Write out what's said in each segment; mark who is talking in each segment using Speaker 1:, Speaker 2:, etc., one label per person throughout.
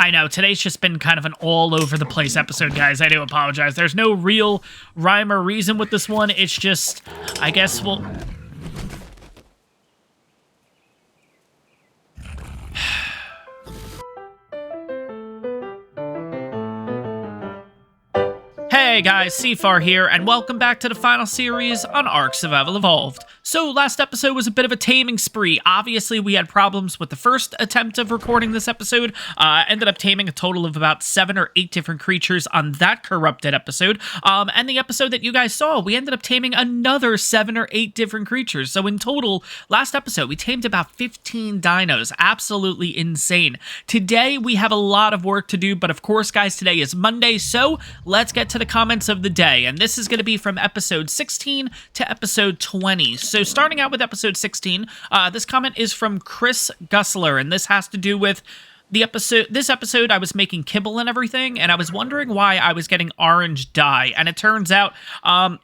Speaker 1: I know, today's just been kind of an all-over-the-place episode, guys. I do apologize. There's no real rhyme or reason with this one. It's just, I guess we'll... Hey guys, CFAR here, and welcome back to the final series on ARK Survival Evolved. So, last episode was a bit of a taming spree. Obviously, we had problems with the first attempt of recording this episode. Ended up taming a total of about 7 or 8 different creatures on that corrupted episode. And the episode that you guys saw, we ended up taming another 7 or 8 different creatures. So in total, last episode, we tamed about 15 dinos. Absolutely insane. Today, we have a lot of work to do, but of course, guys, today is Monday, so let's get to the comments of the day. And this is going to be from episode 16 to episode 20. So starting out with episode 16, this comment is from Chris Gussler, and this has to do with this episode I was making kibble and everything, and I was wondering why I was getting orange dye, and it turns out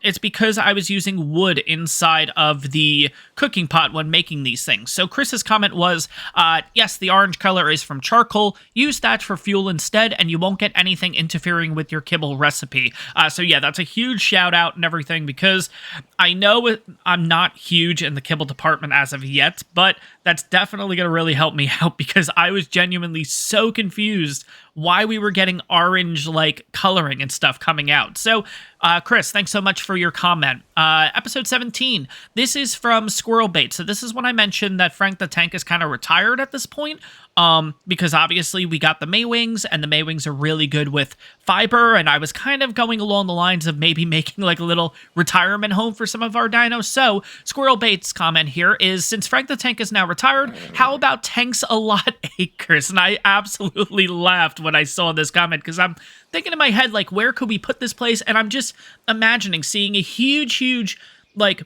Speaker 1: it's because I was using wood inside of the cooking pot when making these things. So Chris's comment was, yes, the orange color is from charcoal. Use that for fuel instead, and you won't get anything interfering with your kibble recipe. So yeah, that's a huge shout out and everything, because I know I'm not huge in the kibble department as of yet, but that's definitely going to really help me out, because I was genuinely so confused why we were getting orange-like coloring and stuff coming out. So, Chris, thanks so much for your comment. Episode 17, this is from Squirrel Bait. So this is when I mentioned that Frank the Tank is kind of retired at this point, because obviously we got the Maywings, and the Maywings are really good with fiber, and I was kind of going along the lines of maybe making like a little retirement home for some of our dinos. So, Squirrel Bait's comment here is, since Frank the Tank is now retired, how about Tanks a Lot Acres? And I absolutely laughed when I saw this comment, because I'm thinking in my head, like, where could we put this place? And I'm just imagining seeing a huge, like,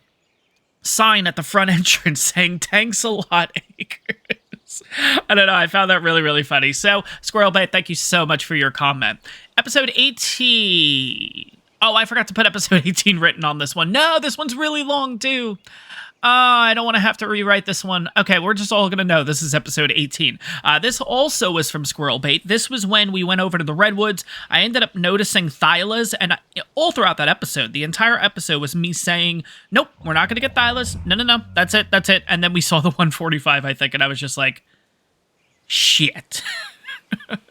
Speaker 1: sign at the front entrance saying Tanks a Lot Acres. I don't know, I found that really funny. So, Squirrel Bait, thank you so much for your comment. Episode 18. Oh, I forgot to put episode 18 written on this one. No, this one's really long, too. I don't want to have to rewrite this one. Okay, we're just all going to know this is episode 18. This also was from Squirrel Bait. This was when we went over to the Redwoods. I ended up noticing Thylas, and all throughout that episode, the entire episode was me saying, nope, we're not going to get Thylas. No, that's it. And then we saw the 145, I think, and I was just like, shit.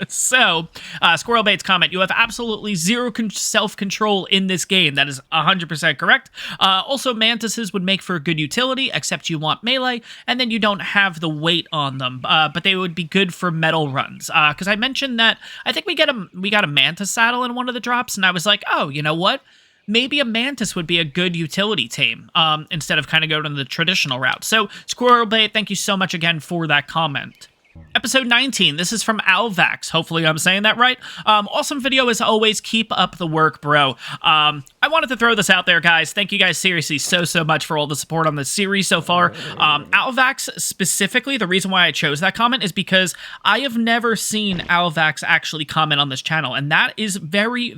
Speaker 1: So, Squirrel Bait's comment, you have absolutely zero self-control in this game. That is 100% correct. Also, mantises would make for a good utility, except you want melee, and then you don't have the weight on them, but they would be good for metal runs. Because I mentioned that I think we got a mantis saddle in one of the drops, and I was like, oh, you know what? Maybe a mantis would be a good utility tame, instead of kind of going the traditional route. So, Squirrel Bait, thank you so much again for that comment. Episode 19, this is from Alvax. Hopefully I'm saying that right. Awesome video as always. Keep up the work, bro. I wanted to throw this out there, guys. Thank you guys seriously so much for all the support on this series so far. Alvax specifically, the reason why I chose that comment is because I have never seen Alvax actually comment on this channel, and that is very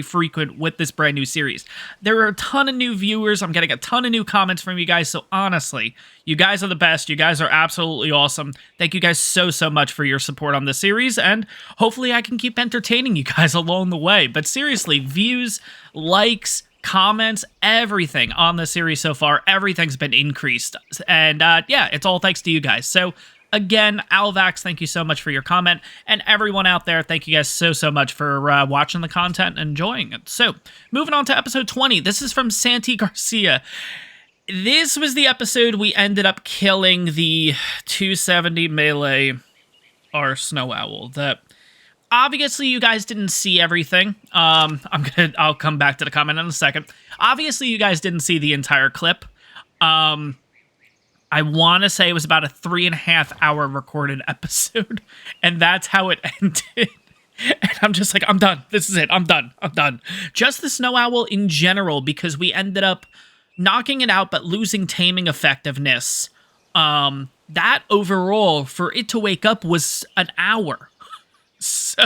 Speaker 1: frequent with this brand new series. There are a ton of new viewers. I'm getting a ton of new comments from you guys, so honestly, you guys are the best. You guys are absolutely awesome. Thank you guys so much for your support on this series, and hopefully I can keep entertaining you guys along the way. But seriously, views, likes, comments, everything on the series so far, everything's been increased. And yeah, it's all thanks to you guys. So again, Alvax, thank you so much for your comment. And everyone out there, thank you guys so much for watching the content and enjoying it. So moving on to episode 20. This is from Santi Garcia. This was the episode we ended up killing the 270 melee or snow owl. That obviously you guys didn't see everything. I'll come back to the comment in a second. Obviously you guys didn't see the entire clip. I want to say it was about a 3.5 hour recorded episode, and that's how it ended. And I'm just like, I'm done. This is it. I'm done. Just the snow owl in general, because we ended up knocking it out, but losing taming effectiveness. That overall, for it to wake up, was an hour. So,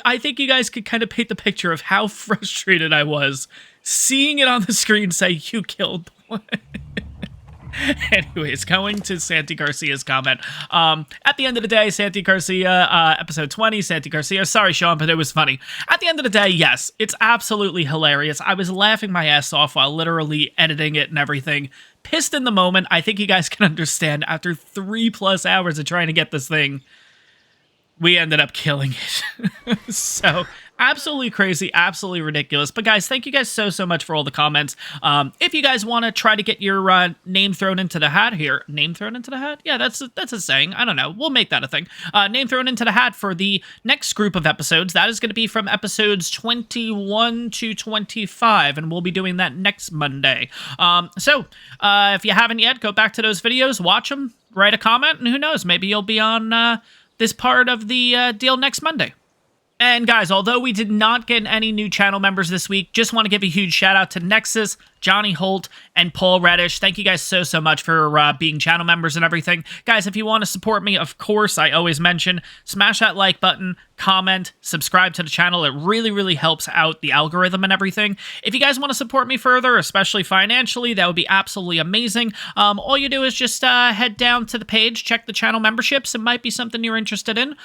Speaker 1: I think you guys could kind of paint the picture of how frustrated I was seeing it on the screen say, you killed one. Anyways, going to Santi Garcia's comment. At the end of the day, Santi Garcia, episode 20, Santi Garcia, sorry, Sean, but it was funny. At the end of the day, yes, it's absolutely hilarious. I was laughing my ass off while literally editing it and everything. Pissed in the moment. I think you guys can understand after 3+ hours of trying to get this thing, we ended up killing it. So, absolutely crazy, absolutely ridiculous. But guys, thank you guys so much for all the comments. If you guys want to try to get your name thrown into the hat here. Name thrown into the hat? Yeah, that's a saying. I don't know. We'll make that a thing. Name thrown into the hat for the next group of episodes. That is going to be from episodes 21 to 25, and we'll be doing that next Monday. So, if you haven't yet, go back to those videos, watch them, write a comment, and who knows, maybe you'll be on this part of the deal next Monday. And guys, although we did not get any new channel members this week, just want to give a huge shout out to Nexus, Johnny Holt, and Paul Reddish. Thank you guys so much for being channel members and everything. Guys, if you want to support me, of course, I always mention, smash that like button, comment, subscribe to the channel. It really helps out the algorithm and everything. If you guys want to support me further, especially financially, that would be absolutely amazing. All you do is just head down to the page, check the channel memberships. It might be something you're interested in.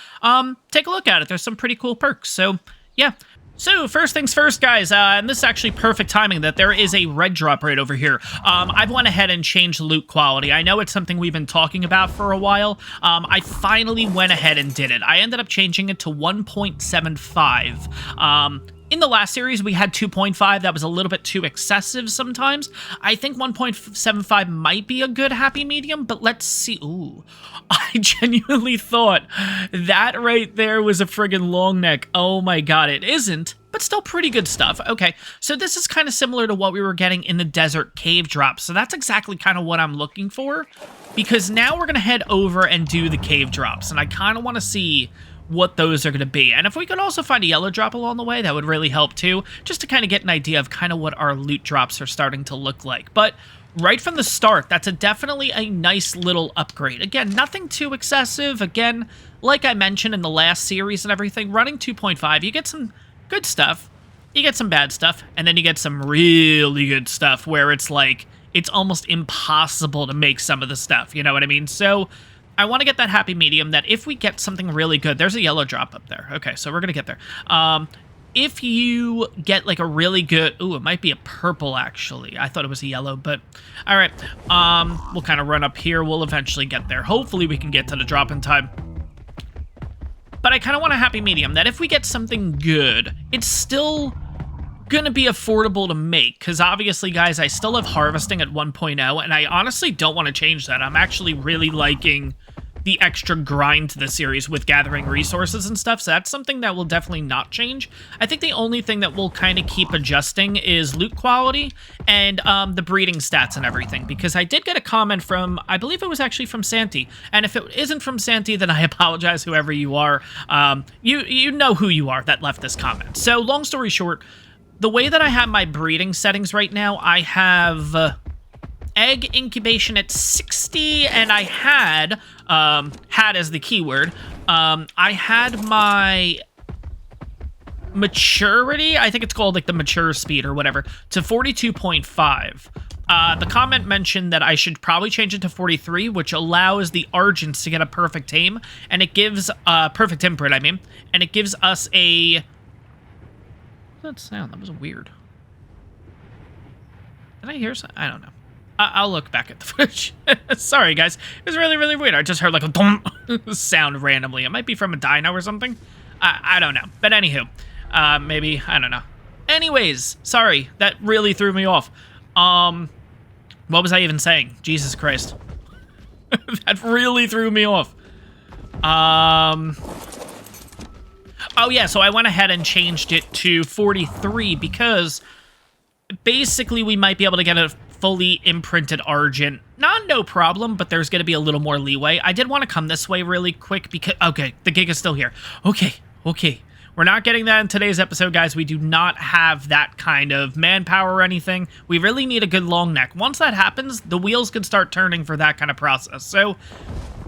Speaker 1: Take a look at it. There's some pretty cool perks. So, yeah. So, first things first, guys, and this is actually perfect timing that there is a red drop right over here. I've went ahead and changed loot quality. I know it's something we've been talking about for a while. I finally went ahead and did it. I ended up changing it to 1.75. In the last series, we had 2.5. That was a little bit too excessive sometimes. I think 1.75 might be a good happy medium, but let's see. Ooh, I genuinely thought that right there was a friggin' long neck. Oh my god, it isn't, but still pretty good stuff. Okay, so this is kind of similar to what we were getting in the desert cave drops. So that's exactly kind of what I'm looking for, because now we're going to head over and do the cave drops, and I kind of want to see what those are going to be. And if we could also find a yellow drop along the way, that would really help too, just to kind of get an idea of kind of what our loot drops are starting to look like. But right from the start, that's definitely a nice little upgrade. Again, nothing too excessive. Again, like I mentioned in the last series and everything, running 2.5, you get some good stuff, you get some bad stuff, and then you get some really good stuff where it's like, it's almost impossible to make some of the stuff, you know what I mean? So I want to get that happy medium that if we get something really good, there's a yellow drop up there. Okay, so we're going to get there. If you get like a really good, ooh, it might be a purple actually. I thought it was a yellow, but all right. We'll kind of run up here. We'll eventually get there. Hopefully we can get to the drop in time. But I kind of want a happy medium that if we get something good, it's still gonna be affordable to make, because obviously, guys, I still have harvesting at 1.0, and I honestly don't want to change that. I'm actually really liking the extra grind to the series with gathering resources and stuff, so that's something that will definitely not change. I think the only thing that we'll kind of keep adjusting is loot quality and the breeding stats and everything, because I did get a comment from, I believe it was actually from Santi, and if it isn't from Santi, then I apologize, whoever you are. You know who you are that left this comment. So, long story short, the way that I have my breeding settings right now, I have egg incubation at 60, and I had as the keyword, I had my maturity, I think it's called like the mature speed or whatever, to 42.5. The comment mentioned that I should probably change it to 43, which allows the Argents to get a perfect tame, and it gives, perfect imprint, I mean, and it gives us a, that sound? That was weird. Did I hear something? I don't know. I'll look back at the footage. Sorry, guys. It was really weird. I just heard like a thump sound randomly. It might be from a dino or something. I don't know. But anywho, maybe, I don't know. Anyways, sorry. That really threw me off. What was I even saying? Jesus Christ. That really threw me off. Oh, yeah, so I went ahead and changed it to 43 because basically we might be able to get a fully imprinted Argent. Not no problem, but there's going to be a little more leeway. I did want to come this way really quick because, okay, the gig is still here. Okay. We're not getting that in today's episode, guys. We do not have that kind of manpower or anything. We really need a good long neck. Once that happens, the wheels can start turning for that kind of process. So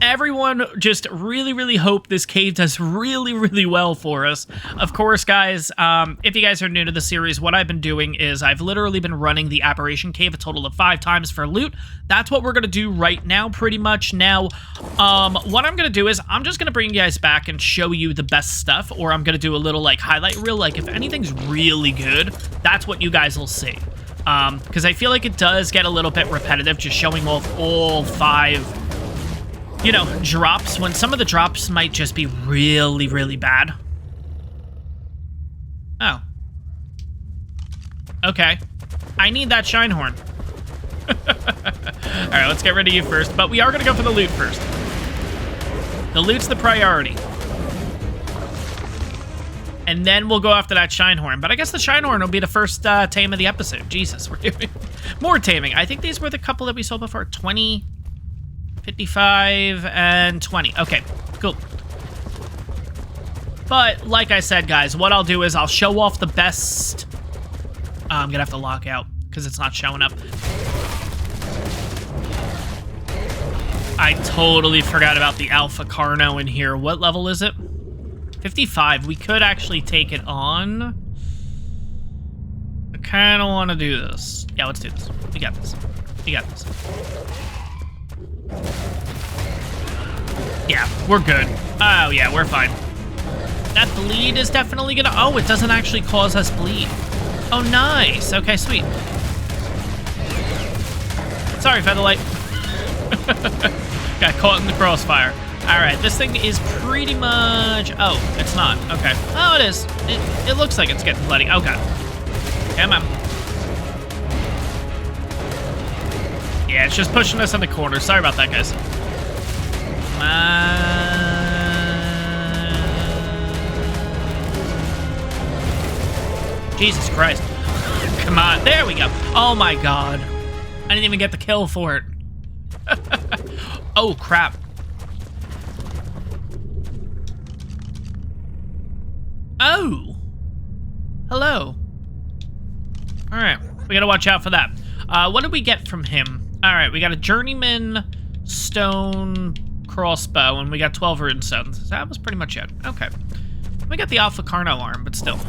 Speaker 1: everyone just really hope this cave does really well for us. Of course, guys, if you guys are new to the series, what I've been doing is I've literally been running the Aberration Cave a total of 5 times for loot. That's what we're going to do right now, pretty much. Now, what I'm going to do is I'm just going to bring you guys back and show you the best stuff, or I'm going to do a little, like, highlight reel. Like, if anything's really good, that's what you guys will see. Because I feel like it does get a little bit repetitive just showing off all 5... you know, drops, when some of the drops might just be really bad. Oh. Okay. I need that shine horn. Alright, let's get rid of you first, but we are going to go for the loot first. The loot's the priority. And then we'll go after that shine horn. But I guess the shine horn will be the first tame of the episode. Jesus, we're doing more taming. I think these were the couple that we saw before. 20... 55 and 20. Okay, cool. But like I said, guys, what I'll do is I'll show off the best. I'm gonna have to lock out because it's not showing up. I totally forgot about the Alpha Carno in here. What level is it? 55. We could actually take it on. I kind of want to do this. Yeah, let's do this. We got this. We got this. Yeah, we're good. Oh, yeah, we're fine. That bleed is definitely gonna... Oh, it doesn't actually cause us bleed. Oh, nice. Okay, sweet. Sorry, Featherlight. Got caught in the crossfire. All right, this thing is pretty much... Oh, it's not. Okay. Oh, it is. It looks like it's getting bloody. Okay. Come on. Yeah, it's just pushing us in the corner. Sorry about that, guys. Jesus Christ. Come on. There we go. Oh, my God. I didn't even get the kill for it. Oh, crap. Oh. Hello. All right. We got to watch out for that. What did we get from him? All right. We got a journeyman stone crossbow, and we got 12 runestones. That was pretty much it. Okay. We got the Alpha Carno arm, but still.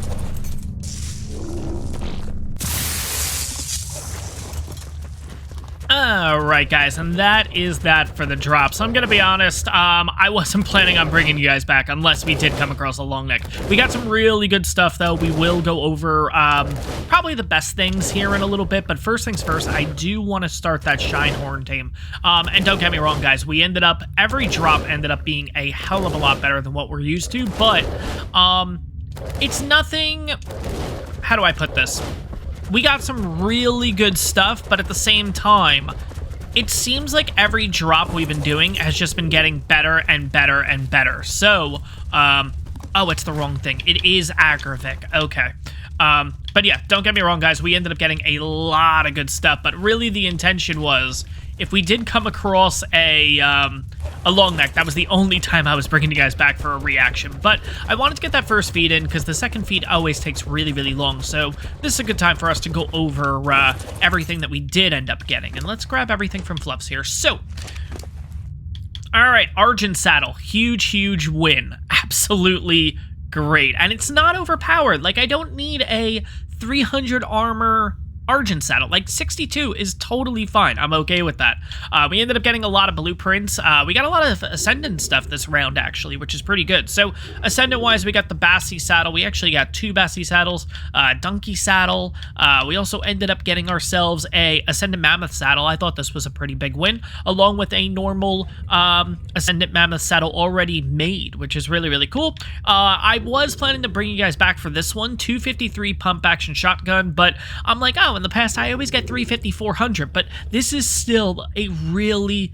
Speaker 1: Alright, guys, and that is that for the drops. I'm gonna be honest, I wasn't planning on bringing you guys back unless we did come across a long neck. We got some really good stuff, though. We will go over, probably the best things here in a little bit, but first things first, I do want to start that shine horn tame. And don't get me wrong, guys, every drop ended up being a hell of a lot better than what we're used to, but, it's nothing... How do I put this? We got some really good stuff, but at the same time, it seems like every drop we've been doing has just been getting better and better and better. So, oh, it's the wrong thing. It is Agravic. Okay. But yeah, don't get me wrong, guys. We ended up getting a lot of good stuff, but really the intention was, if we did come across a long neck, that was the only time I was bringing you guys back for a reaction. But I wanted to get that first feed in because the second feed always takes really long. So this is a good time for us to go over everything that we did end up getting. And let's grab everything from Fluffs here. So, all right, Argent Saddle. Huge win. Absolutely great. And it's not overpowered. Like, I don't need a 300 armor Argent Saddle. Like, 62 is totally fine. I'm okay with that. We ended up getting a lot of blueprints. We got a lot of Ascendant stuff this round, actually, which is pretty good. So, Ascendant-wise, we got the Bassy Saddle. We actually got 2 Bassy Saddles, Donkey Saddle. We also ended up getting ourselves a Ascendant Mammoth Saddle. I thought this was a pretty big win, along with a normal Ascendant Mammoth Saddle already made, which is really cool. I was planning to bring you guys back for this one, 253 pump action shotgun, but I'm like, oh, in the past I always get 350, 400, but this is still a really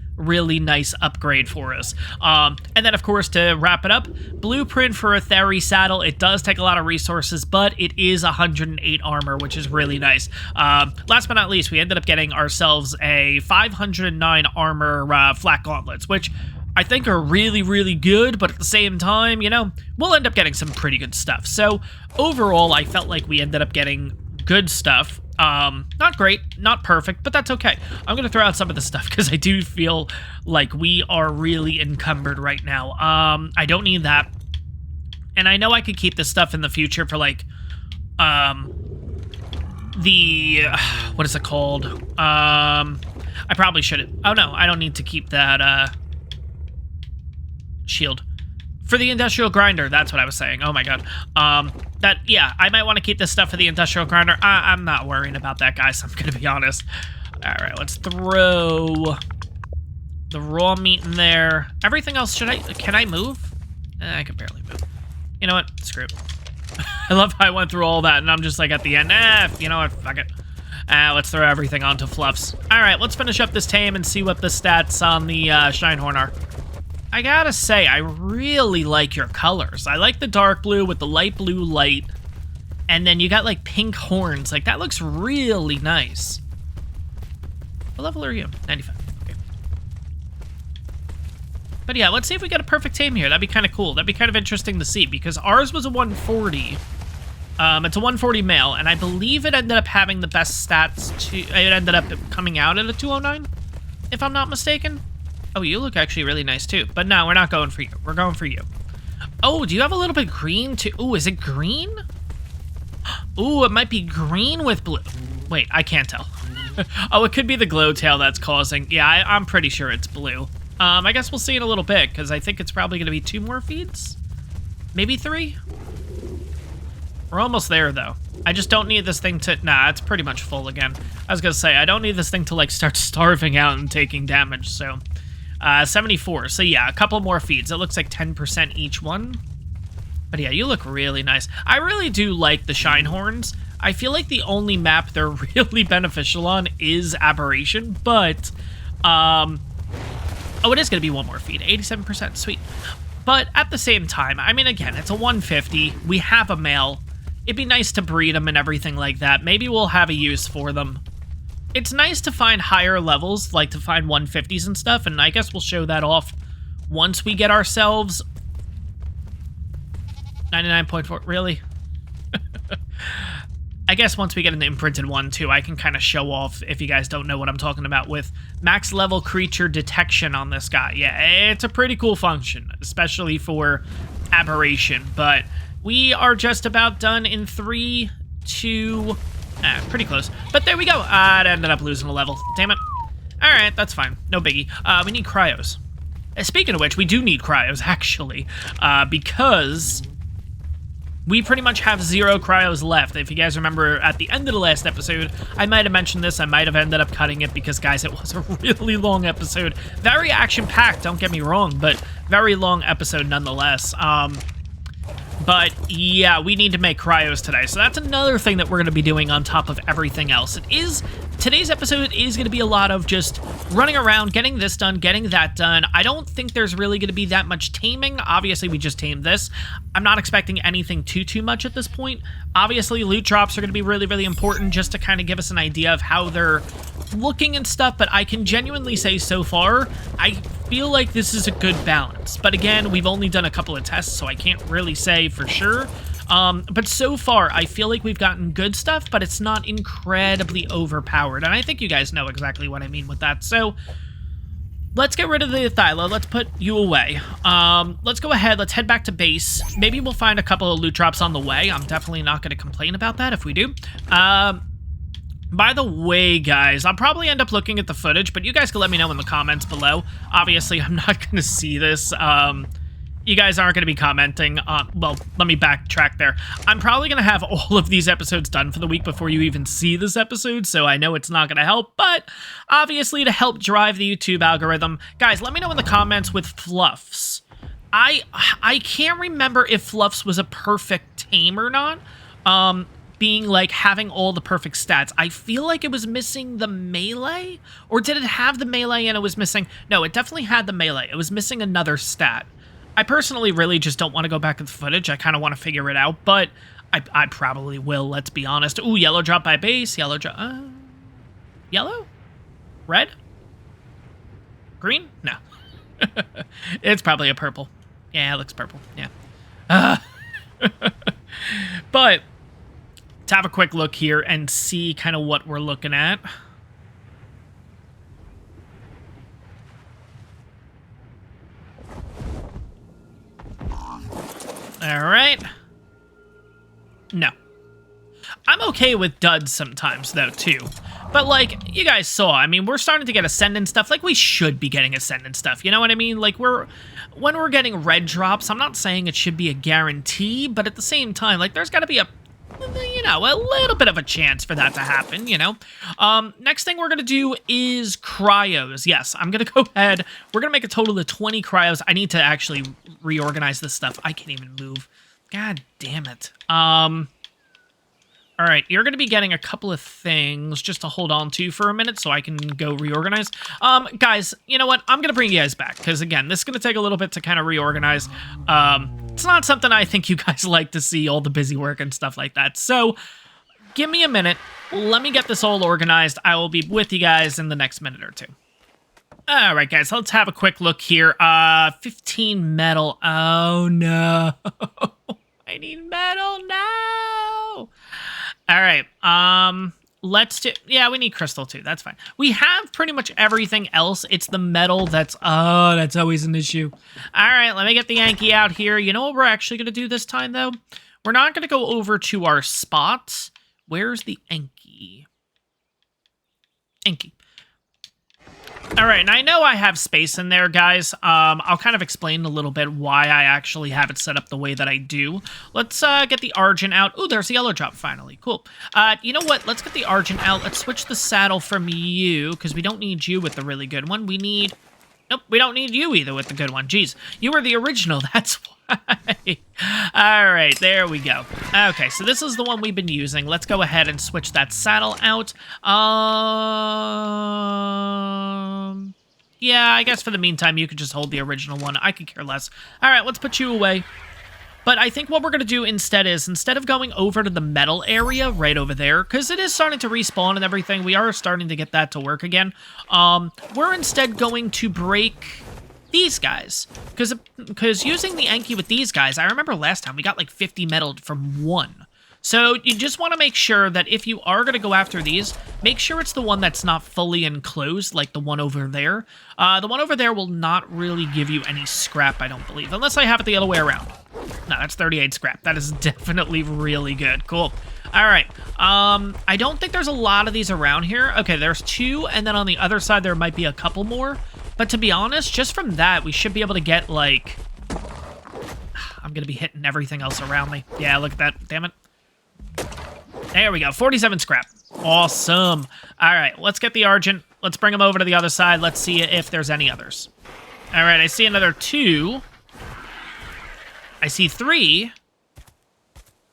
Speaker 1: nice upgrade for us. And then, of course, to wrap it up, blueprint for a Theory Saddle. It does take a lot of resources, but it is 108 armor, which is really nice. Last but not least, we ended up getting ourselves a 509 armor flat gauntlets, which I think are really good, but at the same time, you know, we'll end up getting some pretty good stuff. So overall, I felt like we ended up getting good stuff. Not great, not perfect, but that's okay. I'm gonna throw out some of the stuff because I do feel like we are really encumbered right now. I don't need that. And I know I could keep this stuff in the future for, like, what is it called? I probably shouldn't. Oh, no, I don't need to keep that, shield. For the industrial grinder, that's what I was saying. Oh, my God. Yeah, I might want to keep this stuff for the industrial grinder. I'm not worrying about that, guys. I'm going to be honest. All right, let's throw the raw meat in there. Everything else, can I move? I can barely move. You know what? Screw it. I love how I went through all that, and I'm just like at the end, you know what? Fuck it. Let's throw everything onto fluffs. All right, let's finish up this tame and see what the stats on the Shinehorn are. I gotta say, I really like your colors. I like the dark blue with the light blue light. And then you got, like, pink horns. Like, that looks really nice. What level are you? 95. Okay. But yeah, let's see if we get a perfect tame here. That'd be kind of cool. That'd be kind of interesting to see, because ours was a 140. It's a 140 male, and I believe it ended up having the best stats to... It ended up coming out at a 209, if I'm not mistaken. Oh, you look actually really nice, too. But no, we're not going for you. We're going for you. Oh, do you have a little bit green, too? Ooh, is it green? Ooh, it might be green with blue. Wait, I can't tell. Oh, it could be the glow tail that's causing... Yeah, I'm pretty sure it's blue. I guess we'll see in a little bit, because I think it's probably going to be 2 more feeds? Maybe 3? We're almost there, though. I just don't need this thing to... Nah, it's pretty much full again. I was going to say, I don't need this thing to, like, start starving out and taking damage, so... 74. So, yeah, a couple more feeds. It looks like 10% each one. But, yeah, you look really nice. I really do like the Shinehorns. I feel like the only map they're really beneficial on is Aberration, but... Oh, it is going to be one more feed. 87%. Sweet. But at the same time, I mean, again, it's a 150. We have a male. It'd be nice to breed them and everything like that. Maybe we'll have a use for them. It's nice to find higher levels, like to find 150s and stuff, and I guess we'll show that off once we get ourselves... 99.4, really? I guess once we get an imprinted one, too, I can kind of show off, if you guys don't know what I'm talking about, with max level creature detection on this guy. Yeah, it's a pretty cool function, especially for Aberration, but we are just about done in 3, 2... pretty close. But there we go. It ended up losing a level. Damn it. Alright, that's fine. No biggie. We need cryos. Speaking of which, we do need cryos, actually. Because... we pretty much have 0 cryos left. If you guys remember at the end of the last episode, I might have mentioned this. I might have ended up cutting it because, guys, it was a really long episode. Very action-packed, don't get me wrong, but very long episode nonetheless. But yeah, we need to make cryos today. So that's another thing that we're going to be doing on top of everything else. Today's episode is going to be a lot of just running around, getting this done, getting that done. I don't think there's really going to be that much taming. Obviously, we just tamed this. I'm not expecting anything too much at this point. Obviously, loot drops are going to be really, really important just to kind of give us an idea of how they're looking and stuff. But I can genuinely say so far, I feel like this is a good balance. But again, we've only done a couple of tests, so I can't really say for sure. But so far, I feel like we've gotten good stuff, but it's not incredibly overpowered. And I think you guys know exactly what I mean with that. So let's get rid of the Thyla. Let's put you away. Let's go ahead. Let's head back to base. Maybe we'll find a couple of loot drops on the way. I'm definitely not going to complain about that if we do. By the way, guys, I'll probably end up looking at the footage, but you guys can let me know in the comments below. Obviously, I'm not going to see this. You guys aren't going to be commenting. Well, let me backtrack there. I'm probably going to have all of these episodes done for the week before you even see this episode, so I know it's not going to help, but obviously to help drive the YouTube algorithm, guys, let me know in the comments with Fluffs. I can't remember if Fluffs was a perfect tame or not. Being like having all the perfect stats. I feel like it was missing the melee, or did it have the melee and it was missing? No, it definitely had the melee. It was missing another stat. I personally really just don't want to go back at the footage. I kind of want to figure it out, but I probably will, let's be honest. Ooh, yellow drop by base, yellow drop, yellow? Red? Green? No. It's probably a purple. Yeah, it looks purple, yeah. But Let's have a quick look here and see kind of what we're looking at. All right. No. I'm okay with duds sometimes, though, too. But, like, you guys saw, I mean, we're starting to get Ascendant stuff. Like, we should be getting Ascendant stuff, you know what I mean? Like, when we're getting red drops, I'm not saying it should be a guarantee, but at the same time, like, there's got to be a little bit of a chance for that to happen, you know? Next thing we're going to do is cryos. Yes, I'm going to go ahead. We're going to make a total of 20 cryos. I need to actually reorganize this stuff. I can't even move. God damn it. All right, you're going to be getting a couple of things just to hold on to for a minute so I can go reorganize. Guys, you know what? I'm going to bring you guys back because, again, this is going to take a little bit to kind of reorganize. It's not something I think you guys like to see, all the busy work and stuff like that. So give me a minute. Let me get this all organized. I will be with you guys in the next minute or two. All right, guys, let's have a quick look here. 15 metal. Oh, no. I need metal now. All right, let's do, yeah, we need crystal too, that's fine. We have pretty much everything else, it's the metal that's always an issue. All right, let me get the Yankee out here. You know what we're actually gonna do this time, though? We're not gonna go over to our spots. Where's the Yankee? Yankee. All right, and I know I have space in there, guys. I'll kind of explain a little bit why I actually have it set up the way that I do. Let's get the Argent out. Ooh, there's the yellow drop finally. Cool. You know what? Let's get the Argent out. Let's switch the saddle from you, because we don't need you with the really good one. We need... Nope, we don't need you either with the good one. Jeez, you were the original, that's why. All right, there we go. Okay, so this is the one we've been using. Let's go ahead and switch that saddle out. Yeah, I guess for the meantime, you could just hold the original one. I could care less. All right, let's put you away. But I think what we're going to do instead is, instead of going over to the metal area right over there, because it is starting to respawn and everything, we are starting to get that to work again, we're instead going to break these guys. Because using the Anki with these guys, I remember last time we got like 50 metal from one. So you just want to make sure that if you are going to go after these, make sure it's the one that's not fully enclosed, like the one over there. The one over there will not really give you any scrap, I don't believe, unless I have it the other way around. No, that's 38 scrap. That is definitely really good. Cool. All right. I don't think there's a lot of these around here. Okay, there's 2, and then on the other side there might be a couple more. But to be honest, just from that, we should be able to get, like... I'm going to be hitting everything else around me. Yeah, look at that. Damn it. There we go. 47 scrap. Awesome. All right, let's get the Argent. Let's bring them over to the other side. Let's see if there's any others. All right, I see another 2. I see 3.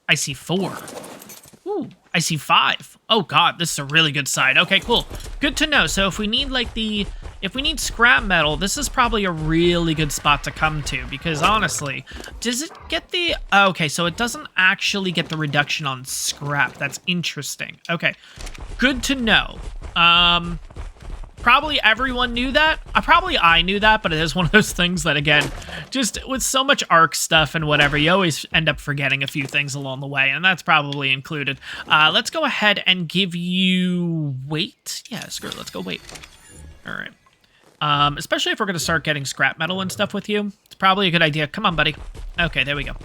Speaker 1: I see 4. Ooh, I see 5. Oh god, this is a really good side. Okay, cool. Good to know. So if we need like if we need scrap metal, this is probably a really good spot to come to, because honestly, does it get the... Okay, so it doesn't actually get the reduction on scrap. That's interesting. Okay, good to know. Probably everyone knew that. Probably I knew that, but it is one of those things that, again, just with so much ARK stuff and whatever, you always end up forgetting a few things along the way, and that's probably included. Let's go ahead and give you weight. Yeah, screw it. Let's go weight. All right. Especially if we're going to start getting scrap metal and stuff with you. It's probably a good idea. Come on, buddy. Okay, there we go.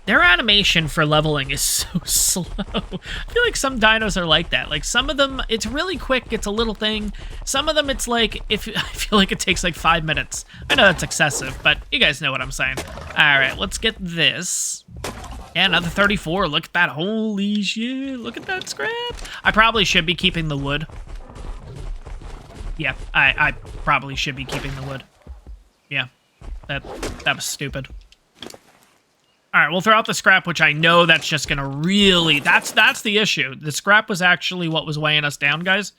Speaker 1: Their animation for leveling is so slow. I feel like some dinos are like that. Like, some of them, it's really quick, it's a little thing. Some of them, it's like, I feel like it takes like 5 minutes. I know that's excessive, but you guys know what I'm saying. All right, let's get this. Yeah, another 34. Look at that. Holy shit. Look at that scrap. I probably should be keeping the wood. Yeah, I probably should be keeping the wood. Yeah, that was stupid. All right, we'll throw out the scrap, which I know that's just gonna really... That's the issue. The scrap was actually what was weighing us down, guys.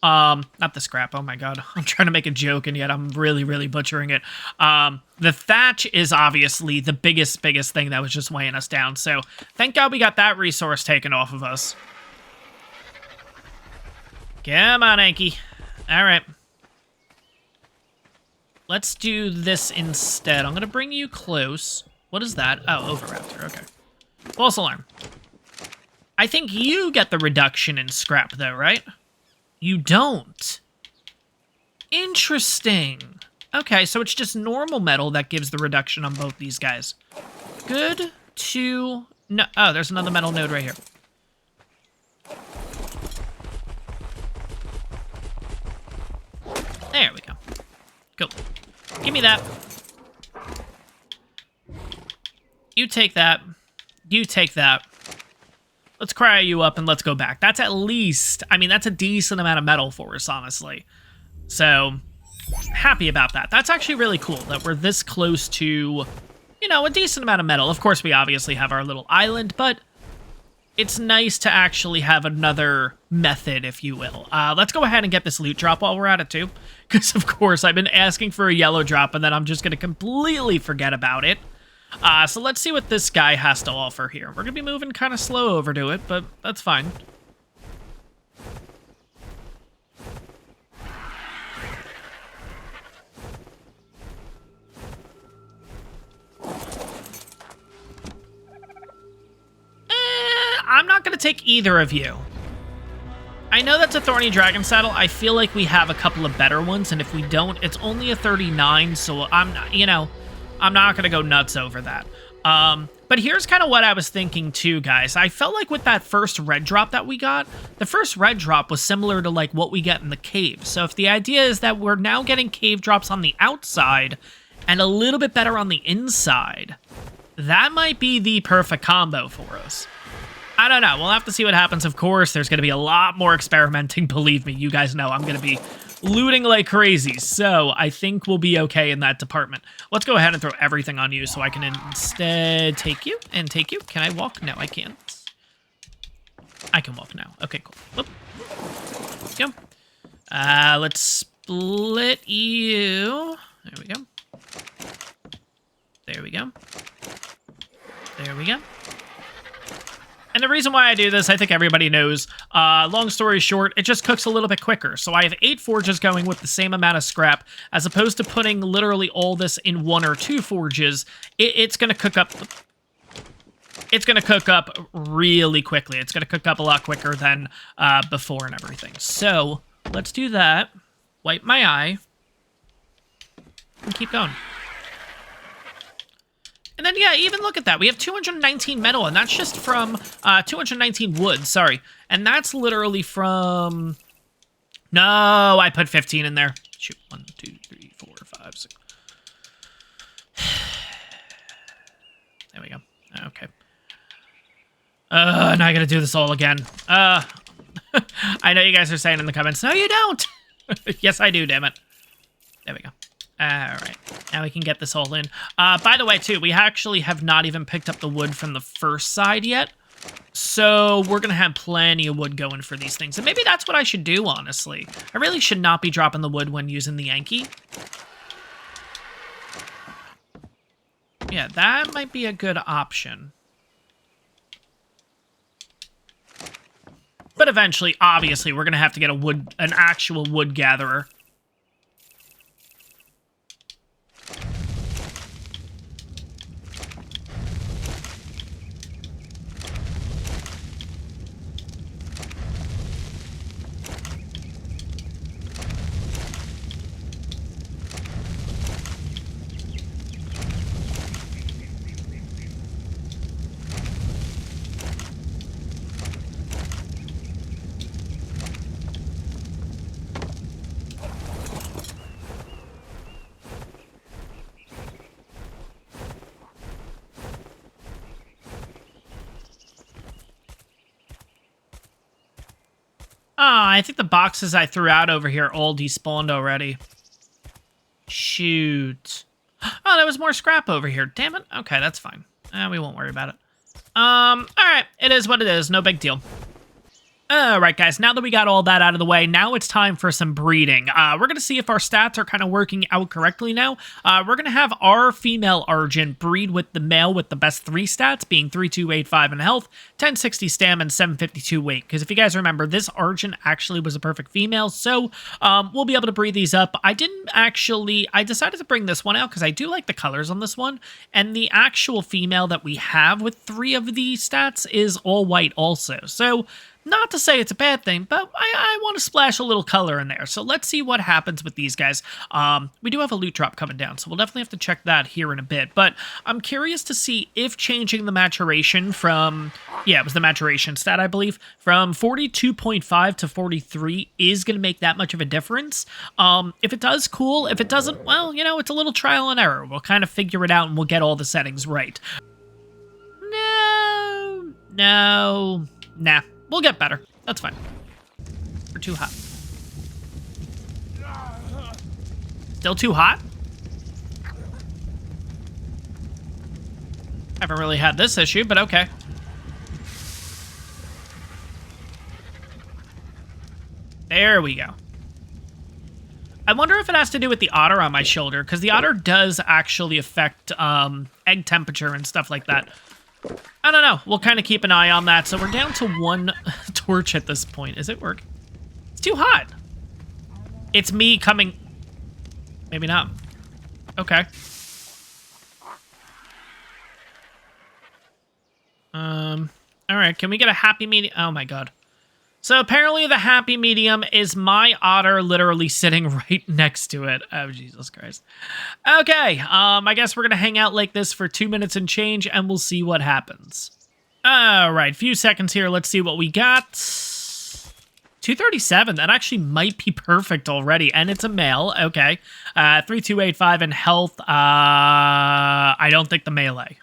Speaker 1: Not the scrap. Oh my god, I'm trying to make a joke, and yet I'm really butchering it. The thatch is obviously the biggest thing that was just weighing us down. So thank God we got that resource taken off of us. Come on, Anki. All right. Let's do this instead. I'm gonna bring you close. What is that? Oh, Overraptor, okay. False alarm. I think you get the reduction in scrap, though, right? You don't. Interesting. Okay, so it's just normal metal that gives the reduction on both these guys. Good to know. Oh, there's another metal node right here. There we go. Cool. Give me that. You take that. You take that. Let's cryo you up and let's go back. That's at least, I mean, that's a decent amount of metal for us, honestly. So, happy about that. That's actually really cool that we're this close to, you know, a decent amount of metal. Of course, we obviously have our little island, but it's nice to actually have another method, if you will. Let's go ahead and get this loot drop while we're at it, too. Because, of course, I've been asking for a yellow drop, and then I'm just going to completely forget about it. So let's see what this guy has to offer here. We're going to be moving kind of slow over to it, but that's fine. I'm not going to take either of you. I know that's a Thorny Dragon Saddle. I feel like we have a couple of better ones, and if we don't, it's only a 39, so I'm not, you know, I'm not going to go nuts over that. But here's kind of what I was thinking too, guys. I felt like with that first red drop that we got, the first red drop was similar to like what we get in the cave. So if the idea is that we're now getting cave drops on the outside and a little bit better on the inside, that might be the perfect combo for us. I don't know. We'll have to see what happens. Of course, there's going to be a lot more experimenting. Believe me, you guys know I'm going to be looting like crazy. So I think we'll be okay in that department. Let's go ahead and throw everything on you so I can instead take you and take you. Can I walk? No, I can't. I can walk now. Okay, cool. Whoop. Go. Let's split you. There we go. There we go. There we go. And the reason why I do this, I think everybody knows. Long story short, it just cooks a little bit quicker. So I have 8 forges going with the same amount of scrap, as opposed to putting literally all this in 1 or 2 forges. It's going to cook up. It's going to cook up really quickly. It's going to cook up a lot quicker than before and everything. So let's do that. Wipe my eye. And keep going. And then, yeah, even look at that. We have 219 metal, and that's just from 219 wood, sorry. And that's literally from... No, I put 15 in there. Shoot, 1, 2, 3, 4, 5, 6. There we go. Okay. Now I gotta do this all again. I know you guys are saying in the comments, no, you don't. Yes, I do, damn it. There we go. All right, now we can get this all in. By the way, too, we actually have not even picked up the wood from the first side yet. So we're going to have plenty of wood going for these things. And maybe that's what I should do, honestly. I really should not be dropping the wood when using the Yankee. Yeah, that might be a good option. But eventually, obviously, we're going to have to get an actual wood gatherer. I think the boxes I threw out over here all despawned already. Shoot. Oh, there was more scrap over here. Damn it. Okay, that's fine. We won't worry about it. Alright. It is what it is. No big deal. All right, guys, now that we got all that out of the way, now it's time for some breeding. We're going to see if our stats are kind of working out correctly now. We're going to have our female Argent breed with the male with the best 3 stats, being 3285 in health, 1060 stam, and 752 weight. Because if you guys remember, this Argent actually was a perfect female, so we'll be able to breed these up. I decided to bring this one out because I do like the colors on this one, and the actual female that we have with 3 of the stats is all white also. So not to say it's a bad thing, but I want to splash a little color in there. So let's see what happens with these guys. We do have a loot drop coming down, so we'll definitely have to check that here in a bit. But I'm curious to see if changing the maturation from, yeah, it was the maturation stat, I believe, from 42.5 to 43 is going to make that much of a difference. If it does, cool. If it doesn't, well, you know, it's a little trial and error. We'll kind of figure it out and we'll get all the settings right. Nah. We'll get better. That's fine. We're too hot. Still too hot? Haven't really had this issue, but okay. There we go. I wonder if it has to do with the otter on my shoulder, because the otter does actually affect egg temperature and stuff like that. I don't know. We'll kind of keep an eye on that. So we're down to 1 torch at this point. Is it working? It's too hot. It's me coming. Maybe not. Okay. All right. Can we get a happy medium? Oh my god. So apparently the happy medium is my otter literally sitting right next to it. Oh, Jesus Christ. Okay, I guess we're going to hang out like this for 2 minutes and change, and we'll see what happens. All right, few seconds here. Let's see what we got. 237. That actually might be perfect already, and it's a male. Okay. 3285 in health. I don't think the melee.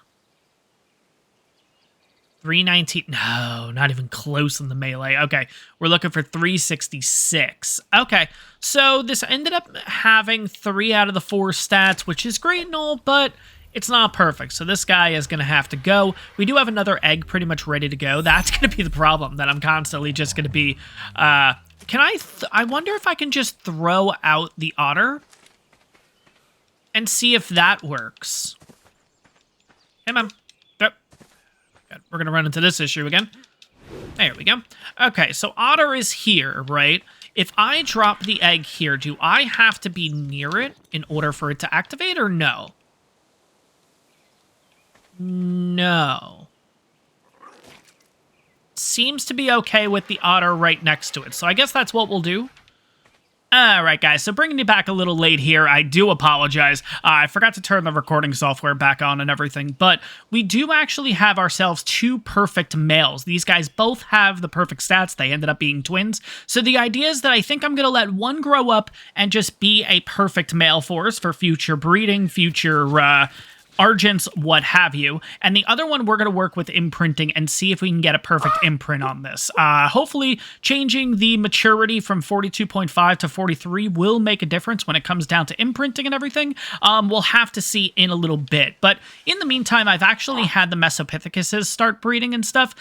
Speaker 1: 319. No, not even close in the melee. Okay, we're looking for 366. Okay, so this ended up having 3 out of the 4 stats, which is great and all, but it's not perfect. So this guy is going to have to go. We do have another egg pretty much ready to go. That's going to be the problem, that I'm constantly just going to be... I wonder if I can just throw out the otter and see if that works. Hey, man. We're going to run into this issue again. There we go. Okay, so otter is here, right? If I drop the egg here, do I have to be near it in order for it to activate, or no? No. Seems to be okay with the otter right next to it, so I guess that's what we'll do. Alright guys, so bringing you back a little late here, I do apologize. I forgot to turn the recording software back on and everything, but we do actually have ourselves 2 perfect males. These guys both have the perfect stats. They ended up being twins. So the idea is that I think I'm going to let one grow up and just be a perfect male for us for future breeding, future Argents, what have you. And the other one, we're going to work with imprinting and see if we can get a perfect imprint on this. Hopefully, changing the maturity from 42.5 to 43 will make a difference when it comes down to imprinting and everything. We'll have to see in a little bit. But in the meantime, I've actually had the Mesopithecises start breeding and stuff.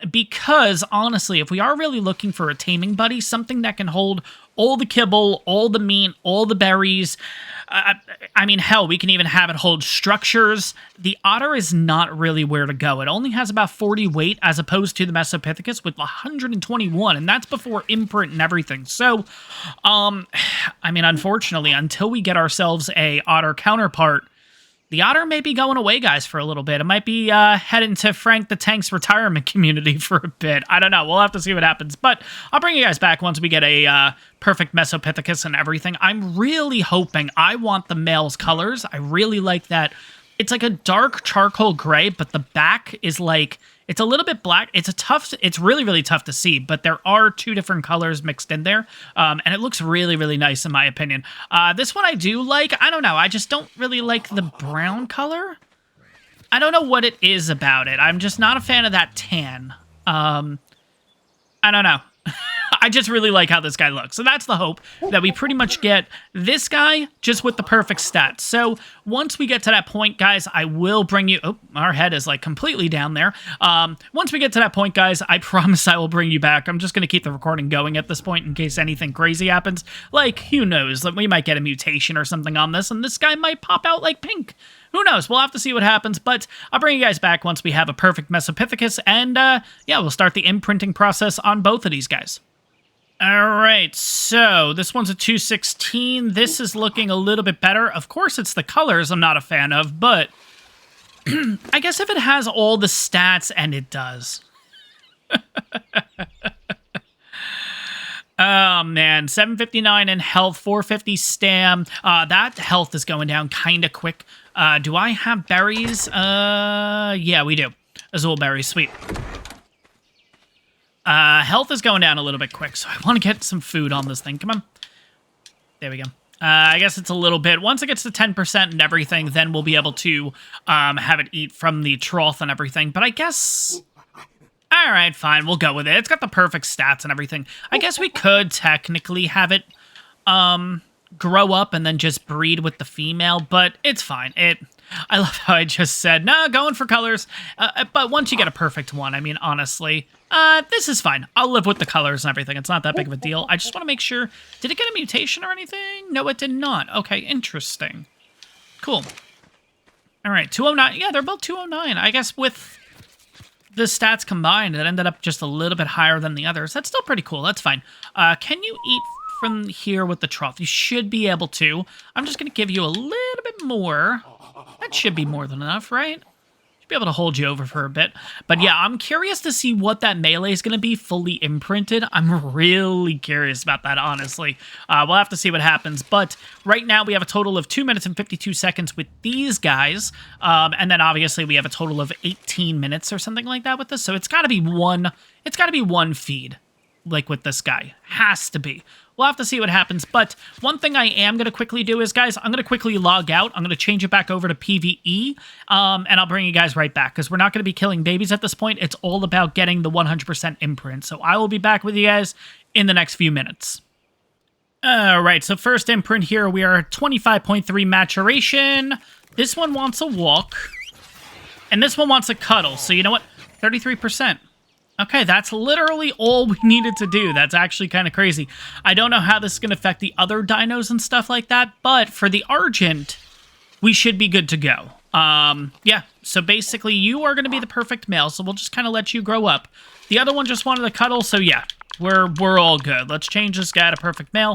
Speaker 1: Because, honestly, if we are really looking for a taming buddy, something that can hold all the kibble, all the meat, all the berries. I mean, hell, we can even have it hold structures. The otter is not really where to go. It only has about 40 weight as opposed to the Mesopithecus with 121, and that's before imprint and everything. So, I mean, unfortunately, until we get ourselves a otter counterpart, the otter may be going away, guys, for a little bit. It might be heading to Frank the Tank's retirement community for a bit. I don't know. We'll have to see what happens. But I'll bring you guys back once we get a perfect Mesopithecus and everything. I'm really hoping. I want the male's colors. I really like that. It's like a dark charcoal gray, but the back is like... It's a little bit black. It's really, really tough to see, but there are 2 different colors mixed in there, and it looks really, really nice in my opinion. This one I do like. I don't know. I just don't really like the brown color. I don't know what it is about it. I'm just not a fan of that tan. I don't know. I just really like how this guy looks. So that's the hope, that we pretty much get this guy just with the perfect stats. So once we get to that point, guys, I will bring you... Oh, our head is like completely down there. Once we get to that point, guys, I promise I will bring you back. I'm just going to keep the recording going at this point in case anything crazy happens. Like, who knows? Like, we might get a mutation or something on this, and this guy might pop out like pink. Who knows? We'll have to see what happens, but I'll bring you guys back once we have a perfect Mesopithecus, and yeah, we'll start the imprinting process on both of these guys. Alright, so this one's a 216. This is looking a little bit better. Of course, it's the colors I'm not a fan of, but I guess if it has all the stats, and it does. Oh, man. 759 in health, 450 stam. That health is going down kind of quick. Do I have berries? Yeah, we do. Azul berries, sweet. Health is going down a little bit quick, so I want to get some food on this thing. Come on. There we go. I guess it's a little bit. Once it gets to 10% and everything, then we'll be able to have it eat from the trough and everything. But I guess... All right, fine. We'll go with it. It's got the perfect stats and everything. I guess we could technically have it grow up and then just breed with the female, but it's fine. I love how I just said, no, going for colors. But once you get a perfect one, I mean, honestly, this is fine. I'll live with the colors and everything. It's not that big of a deal. I just want to make sure, did it get a mutation or anything? No, it did not. Okay, interesting. Cool. All right, 209. Yeah, they're both 209. I guess with the stats combined, it ended up just a little bit higher than the others. That's still pretty cool. That's fine. Can you eat from here with the trough? You should be able to. I'm just going to give you a little bit more. That should be more than enough, right? Should be able to hold you over for a bit. But yeah, I'm curious to see what that melee is going to be fully imprinted. I'm really curious about that, honestly. We'll have to see what happens. But right now, we have a total of 2 minutes and 52 seconds with these guys. And then obviously, we have a total of 18 minutes or something like that with this. So it's got to be one feed, like with this guy. Has to be. We'll have to see what happens, but one thing I am going to quickly do is, guys, I'm going to quickly log out. I'm going to change it back over to PvE, and I'll bring you guys right back, because we're not going to be killing babies at this point. It's all about getting the 100% imprint, so I will be back with you guys in the next few minutes. All right, so first imprint here, we are 25.3 maturation. This one wants a walk, and this one wants a cuddle, so you know what? 33%. Okay, that's literally all we needed to do. That's actually kind of crazy. I don't know how this is going to affect the other dinos and stuff like that, but for the Argent, we should be good to go. Yeah, so basically you are going to be the perfect male, so we'll just kind of let you grow up. The other one just wanted a cuddle, so yeah, we're all good. Let's change this guy to perfect male.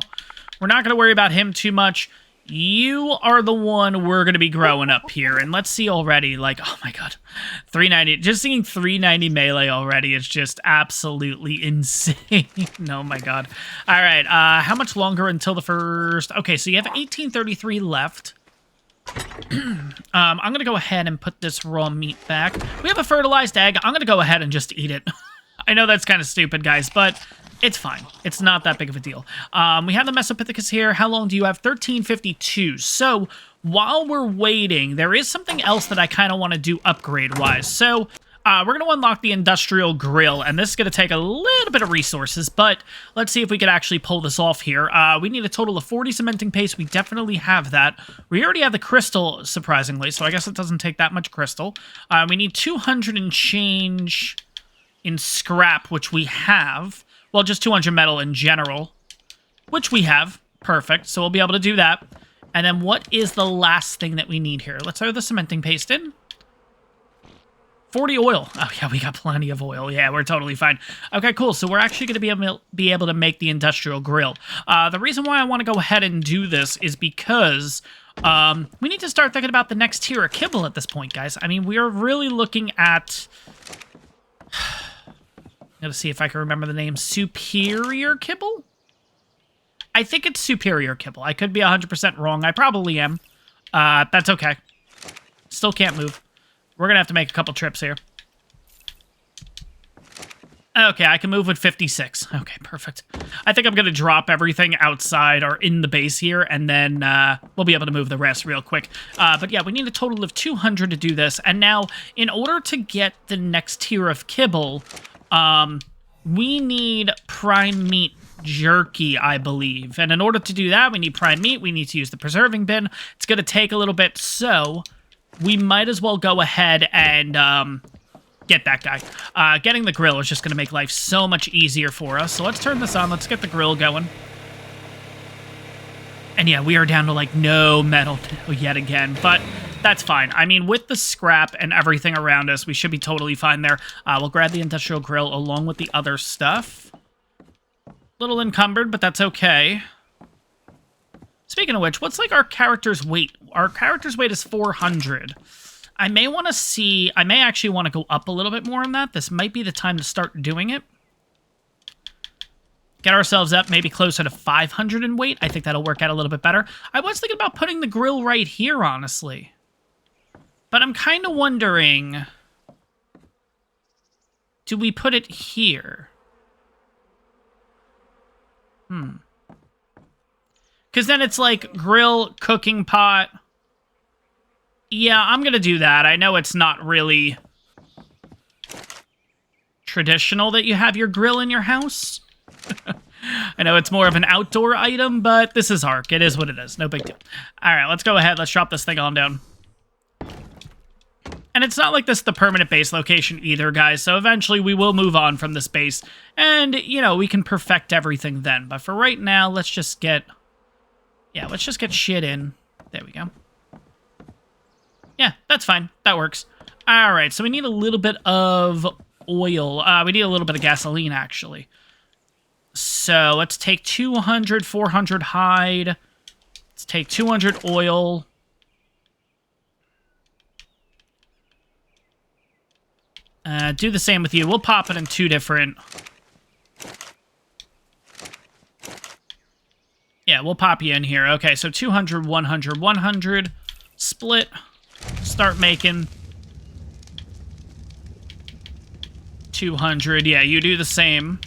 Speaker 1: We're not going to worry about him too much. You are the one we're going to be growing up here. And let's see already, like, oh my god, 390. Just seeing 390 melee already is just absolutely insane. Oh my god. All right, how much longer until the first... Okay, so you have 1833 left. I'm going to go ahead and put this raw meat back. We have a fertilized egg. I'm going to go ahead and just eat it. I know that's kind of stupid, guys, but... it's fine. It's not that big of a deal. We have the Mesopithecus here. How long do you have? 1352. So while we're waiting, there is something else that I kind of want to do upgrade-wise. So we're going to unlock the Industrial Grill, and this is going to take a little bit of resources, but let's see if we could actually pull this off here. We need a total of 40 cementing paste. We definitely have that. We already have the crystal, surprisingly, so I guess it doesn't take that much crystal. We need 200 and change in scrap, which we have. Well, just 200 metal in general, which we have. Perfect. So we'll be able to do that. And then what is the last thing that we need here? Let's throw the cementing paste in. 40 oil. Oh, yeah, we got plenty of oil. Yeah, we're totally fine. Okay, cool. So we're actually going to be able to make the Industrial Grill. The reason why I want to go ahead and do this is because we need to start thinking about the next tier of kibble at this point, guys. I mean, we are really looking at... Let's see if I can remember the name. Superior Kibble? I think it's Superior Kibble. I could be 100% wrong. I probably am. That's okay. Still can't move. We're going to have to make a couple trips here. Okay, I can move with 56. Okay, perfect. I think I'm going to drop everything outside or in the base here, and then we'll be able to move the rest real quick. But yeah, we need a total of 200 to do this. And now, in order to get the next tier of kibble... we need prime meat jerky, I believe. And in order to do that, we need prime meat. We need to use the preserving bin. It's going to take a little bit, so we might as well go ahead and get that guy. Getting the grill is just going to make life so much easier for us. So let's turn this on. Let's get the grill going. And yeah, we are down to, like, no metal yet again, but that's fine. I mean, with the scrap and everything around us, we should be totally fine there. We'll grab the industrial grill along with the other stuff. Little encumbered, but that's okay. Speaking of which, what's, like, our character's weight? Our character's weight is 400. I may want to see... I may actually want to go up a little bit more on that. This might be the time to start doing it. Get ourselves up maybe closer to 500 in weight. I think that'll work out a little bit better. I was thinking about putting the grill right here, honestly. But I'm kind of wondering... do we put it here? Because then it's like grill, cooking pot. Yeah, I'm going to do that. I know it's not really traditional that you have your grill in your house. I know it's more of an outdoor item, but this is ARK. It is what it is. No big deal. All right, let's go ahead. Let's drop this thing on down. And it's not like this is the permanent base location either, guys, so eventually we will move on from this base, and, you know, we can perfect everything then. But for right now, let's just get... yeah, let's just get shit in. There we go. Yeah, that's fine. That works. All right, so we need a little bit of oil. We need a little bit of gasoline, actually. So let's take 200, 400 hide. Let's take 200 oil. Do the same with you. We'll pop it in two different... yeah, we'll pop you in here. Okay, so 200, 100, 100. Split. Start making. 200. Yeah, you do the same.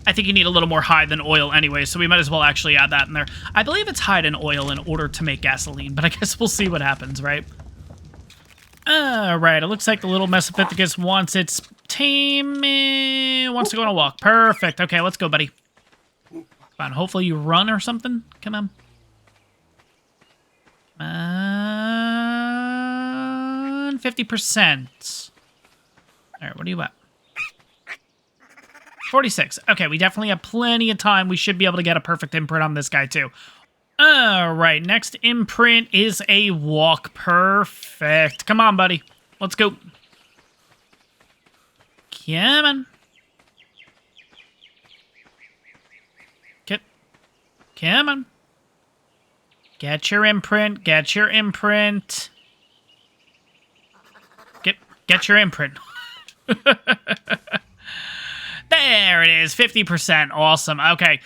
Speaker 1: I think you need a little more hide than oil anyway, so we might as well actually add that in there. I believe it's hide and oil in order to make gasoline, but I guess we'll see what happens, right? Alright, it looks like the little Mesopithecus wants its tame... wants to go on a walk. Perfect. Okay, let's go, buddy. Come on, hopefully you run or something. Come on. 50%. Alright, what are you at? 46. Okay, we definitely have plenty of time. We should be able to get a perfect imprint on this guy, too. Alright, next imprint is a walk. Perfect. Come on, buddy. Let's go. Come on. Come on. Get your imprint. Get your imprint. Get your imprint. There it is, 50%. Awesome. Okay,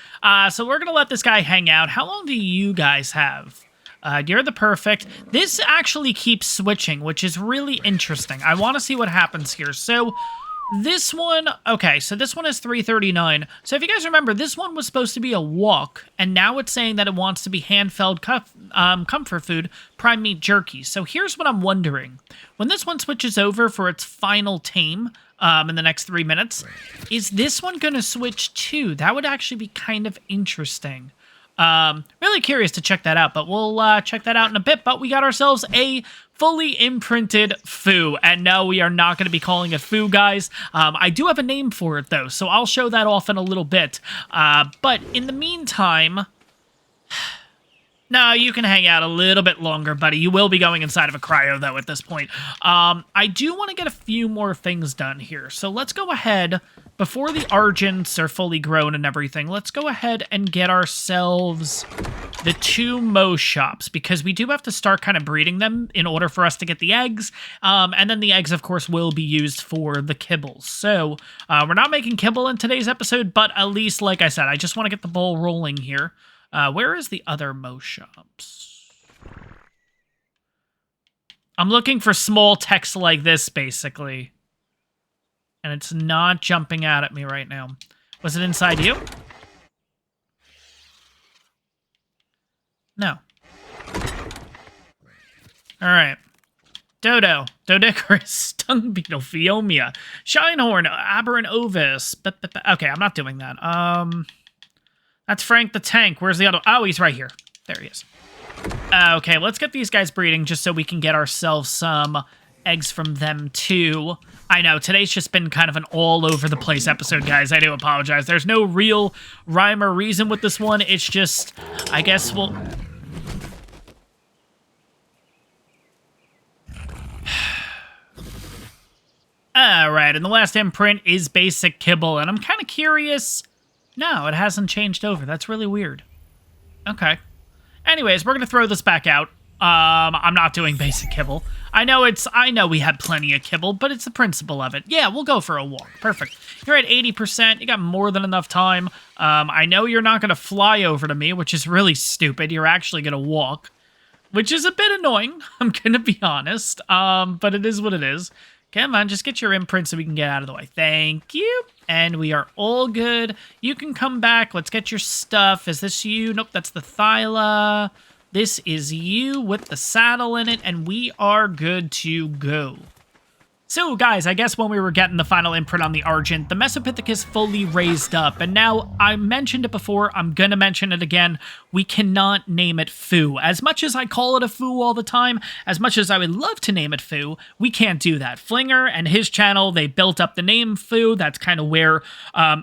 Speaker 1: so we're going to let this guy hang out. How long do you guys have? You're the perfect. This actually keeps switching, which is really interesting. I want to see what happens here. So this one, okay, so this one is 339. So if you guys remember, this one was supposed to be a walk, and now it's saying that it wants to be hand-felled comfort food, prime meat jerky. So here's what I'm wondering. When this one switches over for its final tame, in the next 3 minutes, is this one going to switch too? That would actually be kind of interesting. Really curious to check that out, but we'll check that out in a bit. But we got ourselves a fully imprinted foo, and no, we are not going to be calling it foo, guys. I do have a name for it, though, so I'll show that off in a little bit. But in the meantime... no, you can hang out a little bit longer, buddy. You will be going inside of a cryo, though, at this point. I do want to get a few more things done here. So let's go ahead, before the Argents are fully grown and everything, let's go ahead and get ourselves the 2 Mo shops, because we do have to start kind of breeding them in order for us to get the eggs. And then the eggs, of course, will be used for the kibbles. So we're not making kibble in today's episode, but at least, like I said, I just want to get the ball rolling here. Where is the other Mo shops? I'm looking for small text like this, basically. And it's not jumping out at me right now. Was it inside you? No. Alright. Dodo, Dodicarus, Dung Beetle, Phiomia, Shinehorn, Aberrant Ovis. Okay, I'm not doing that. That's Frank the Tank. Where's the other? Oh, he's right here. There he is. Okay, let's get these guys breeding just so we can get ourselves some eggs from them too. I know, today's just been kind of an all-over-the-place episode, guys. I do apologize. There's no real rhyme or reason with this one. It's just, I guess we'll... Alright, and the last imprint is Basic Kibble, and I'm kind of curious... No, it hasn't changed over. That's really weird. Okay. Anyways, we're going to throw this back out. I'm not doing Basic Kibble. I know we had plenty of kibble, but it's the principle of it. Yeah, we'll go for a walk. Perfect. You're at 80%. You got more than enough time. I know you're not going to fly over to me, which is really stupid. You're actually going to walk, which is a bit annoying. I'm going to be honest. But it is what it is. Come on, just get your imprint so we can get out of the way. Thank you. And we are all good. You can come back. Let's get your stuff. Is this you? Nope, that's the Thyla. This is you with the saddle in it, and we are good to go. So, guys, I guess when we were getting the final imprint on the Argent, the Mesopithecus fully raised up, and now, I mentioned it before, I'm gonna mention it again, we cannot name it Foo. As much as I call it a Foo all the time, as much as I would love to name it Foo, we can't do that. Flinger and his channel, they built up the name Foo. That's kind of where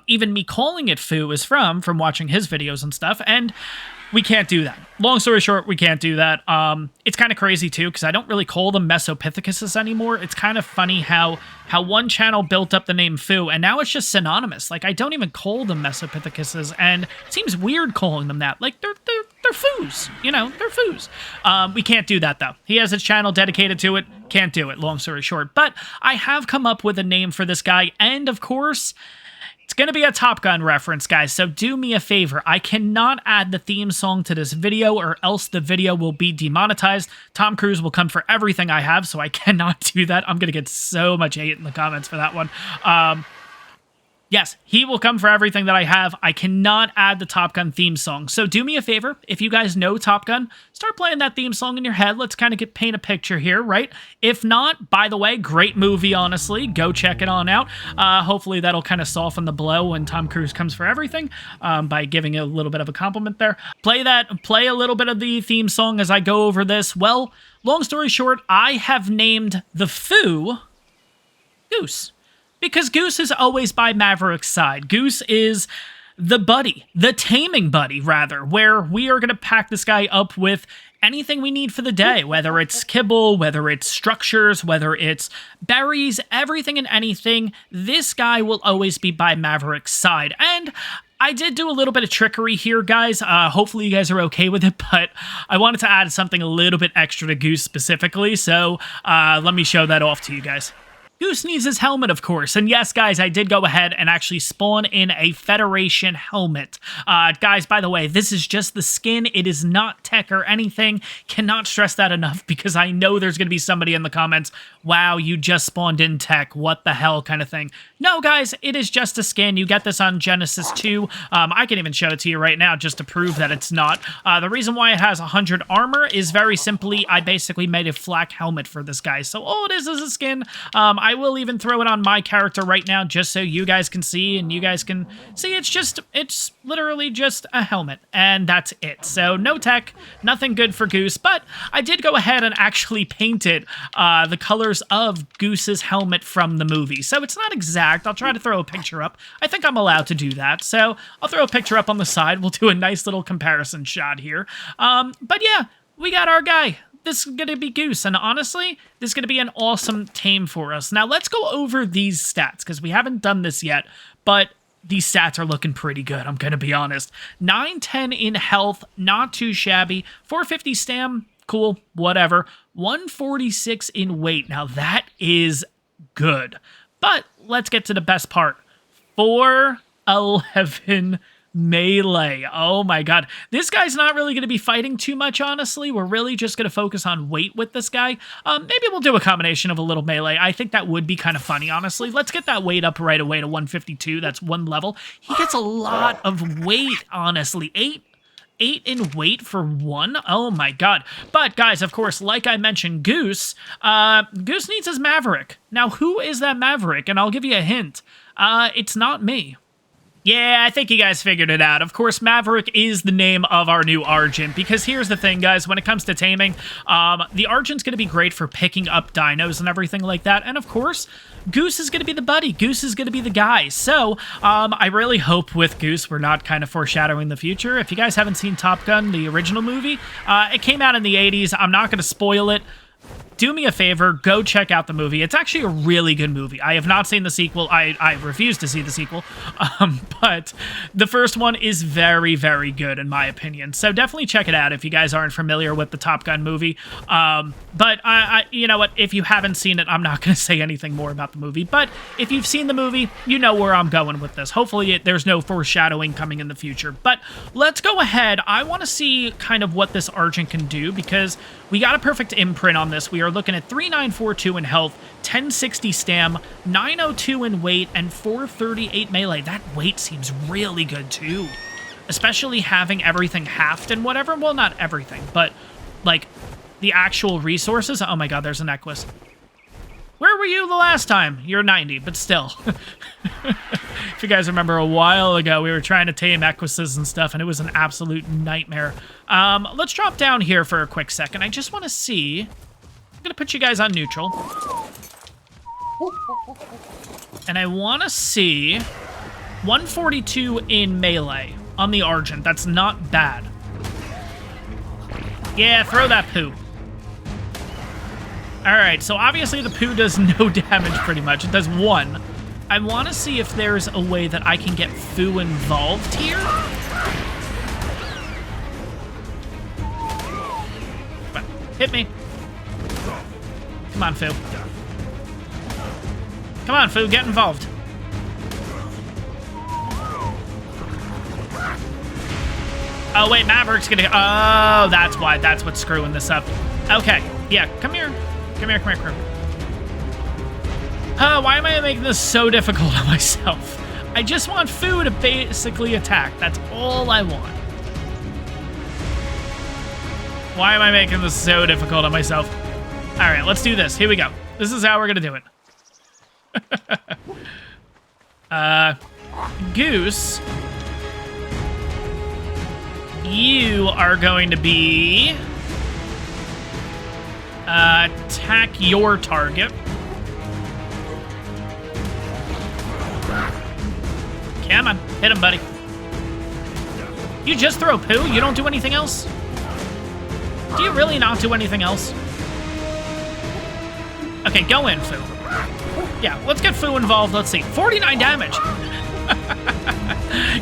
Speaker 1: even me calling it Foo is from watching his videos and stuff, and we can't do that. Long story short, we can't do that. It's kind of crazy, too, because I don't really call them Mesopithecus anymore. It's kind of funny how one channel built up the name Foo, and now it's just synonymous. Like, I don't even call them Mesopithecus, and it seems weird calling them that. Like, they're Foos. You know, they're Foos. We can't do that, though. He has his channel dedicated to it. Can't do it, long story short. But I have come up with a name for this guy, and, of course... It's going to be a Top Gun reference, guys, so do me a favor. I cannot add the theme song to this video or else the video will be demonetized. Tom Cruise will come for everything I have, so I cannot do that. I'm going to get so much hate in the comments for that one. Yes, he will come for everything that I have. I cannot add the Top Gun theme song. So do me a favor, if you guys know Top Gun, start playing that theme song in your head. Let's kind of paint a picture here, right? If not, by the way, great movie, honestly. Go check it on out. Hopefully that'll kind of soften the blow when Tom Cruise comes for everything by giving it a little bit of a compliment there. Play a little bit of the theme song as I go over this. Well, long story short, I have named the Foo Goose. Because Goose is always by Maverick's side. Goose is the buddy, the taming buddy, rather, where we are going to pack this guy up with anything we need for the day, whether it's kibble, whether it's structures, whether it's berries, everything and anything. This guy will always be by Maverick's side. And I did do a little bit of trickery here, guys. Hopefully you guys are okay with it, but I wanted to add something a little bit extra to Goose specifically, so let me show that off to you guys. Goose needs his helmet, of course, and yes, guys, I did go ahead and actually spawn in a Federation helmet. Guys, by the way, this is just the skin. It is not tech or anything. Cannot stress that enough because I know there's going to be somebody in the comments, wow, you just spawned in tech, what the hell kind of thing. No, guys, it is just a skin. You get this on Genesis 2. I can even show it to you right now just to prove that it's not. The reason why it has 100 armor is very simply, I basically made a flak helmet for this guy. So all it is a skin. I will even throw it on my character right now just so you guys can see and you guys can see it's literally just a helmet and that's it. So no tech, nothing good for Goose, but I did go ahead and actually painted the colors of Goose's helmet from the movie. So it's not exact. I'll try to throw a picture up. I think I'm allowed to do that. So I'll throw a picture up on the side. We'll do a nice little comparison shot here. But yeah, we got our guy. This is going to be Goose, and honestly, this is going to be an awesome tame for us. Now, let's go over these stats, because we haven't done this yet, but these stats are looking pretty good, I'm going to be honest. 910 in health, not too shabby. 450 stam, cool, whatever. 146 in weight, now that is good. But let's get to the best part. 411 melee. Oh my god. This guy's not really going to be fighting too much, honestly. We're really just going to focus on weight with this guy. Maybe we'll do a combination of a little melee. I think that would be kind of funny, honestly. Let's get that weight up right away to 152. That's one level. He gets a lot of weight, honestly. 8 in weight for 1? Oh my god. But guys, of course, like I mentioned, Goose needs his Maverick. Now, who is that Maverick? And I'll give you a hint. It's not me. Yeah, I think you guys figured it out. Of course, Maverick is the name of our new Argent, because here's the thing, guys. When it comes to taming, the Argent's going to be great for picking up dinos and everything like that. And of course, Goose is going to be the buddy. Goose is going to be the guy. So, I really hope with Goose we're not kind of foreshadowing the future. If you guys haven't seen Top Gun, the original movie, it came out in the 80s. I'm not going to spoil it. Do me a favor, go check out the movie. It's actually a really good movie. I have not seen the sequel. I refuse to see the sequel. But the first one is very, very good in my opinion. So definitely check it out if you guys aren't familiar with the Top Gun movie. But you know what? If you haven't seen it, I'm not going to say anything more about the movie. But if you've seen the movie, you know where I'm going with this. Hopefully there's no foreshadowing coming in the future. But let's go ahead. I want to see kind of what this Argent can do, because we got a perfect imprint on this. We are looking at 3942 in health, 1060 stam, 902 in weight, and 438 melee. That weight seems really good too. Especially having everything halved and whatever. Well, not everything, but like the actual resources. Oh my god, there's an Equus. Where were you the last time? You're 90, but still. If you guys remember a while ago, we were trying to tame Equises and stuff, and it was an absolute nightmare. Let's drop down here for a quick second. I just want to see. I'm going to put you guys on neutral. And I want to see 142 in melee on the Argent. That's not bad. Yeah, throw that poo. Alright, so obviously the poo does no damage pretty much. It does 1. I want to see if there's a way that I can get Foo involved here. Come on, hit me. Come on, Foo. Come on, Foo, get involved. Oh, wait, Maverick's gonna... Oh, that's why. That's what's screwing this up. Okay, yeah, come here. Come here, come here, come here. Why am I making this so difficult on myself? I just want Foo to basically attack. That's all I want. Why am I making this so difficult on myself? All right, let's do this. Here we go. This is how we're gonna do it. Goose. You are going to be... attack your target. Come on, hit him, buddy. You just throw poo? You don't do anything else? Do you really not do anything else? Okay, go in, Foo. Yeah, let's get Foo involved. Let's see. 49 damage.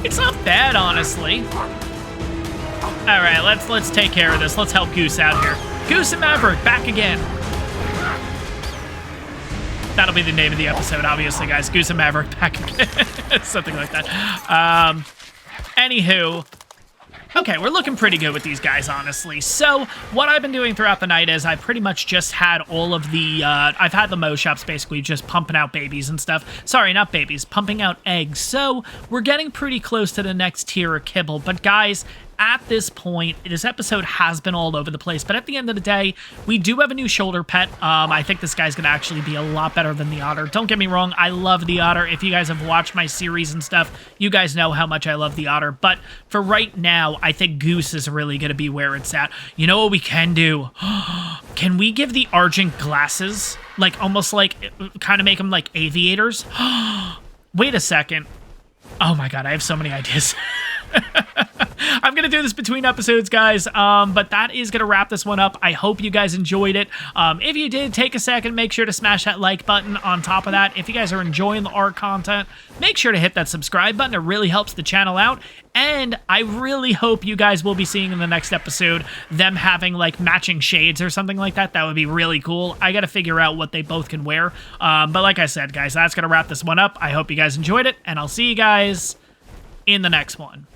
Speaker 1: It's not bad, honestly. All right, let's take care of this. Let's help Goose out here. Goose and Maverick, back again. That'll be the name of the episode, obviously, guys. Goose and Maverick, back again. Something like that. Anywho. Okay, we're looking pretty good with these guys, honestly. So, what I've been doing throughout the night is I pretty much just had all of the, I've had the Mo shops basically just pumping out babies and stuff. Sorry, not babies, pumping out eggs. So, we're getting pretty close to the next tier of kibble. But guys, at this point, this episode has been all over the place, but at the end of the day, we do have a new shoulder pet. I think this guy's gonna actually be a lot better than the otter. Don't get me wrong, I love the otter. If you guys have watched my series and stuff, you guys know how much I love the otter, but for right now, I think Goose is really gonna be where it's at. You know what we can do? Can we give the Argent glasses? Like, almost like, kind of make them like aviators? Wait a second. Oh my god, I have so many ideas. I'm going to do this between episodes, guys, but that is going to wrap this one up. I hope you guys enjoyed it. If you did, take a second, make sure to smash that like button. On top of that, if you guys are enjoying the ARK content, make sure to hit that subscribe button. It really helps the channel out, and I really hope you guys will be seeing in the next episode them having, like, matching shades or something like that. That would be really cool. I got to figure out what they both can wear, but like I said, guys, that's going to wrap this one up. I hope you guys enjoyed it, and I'll see you guys in the next one.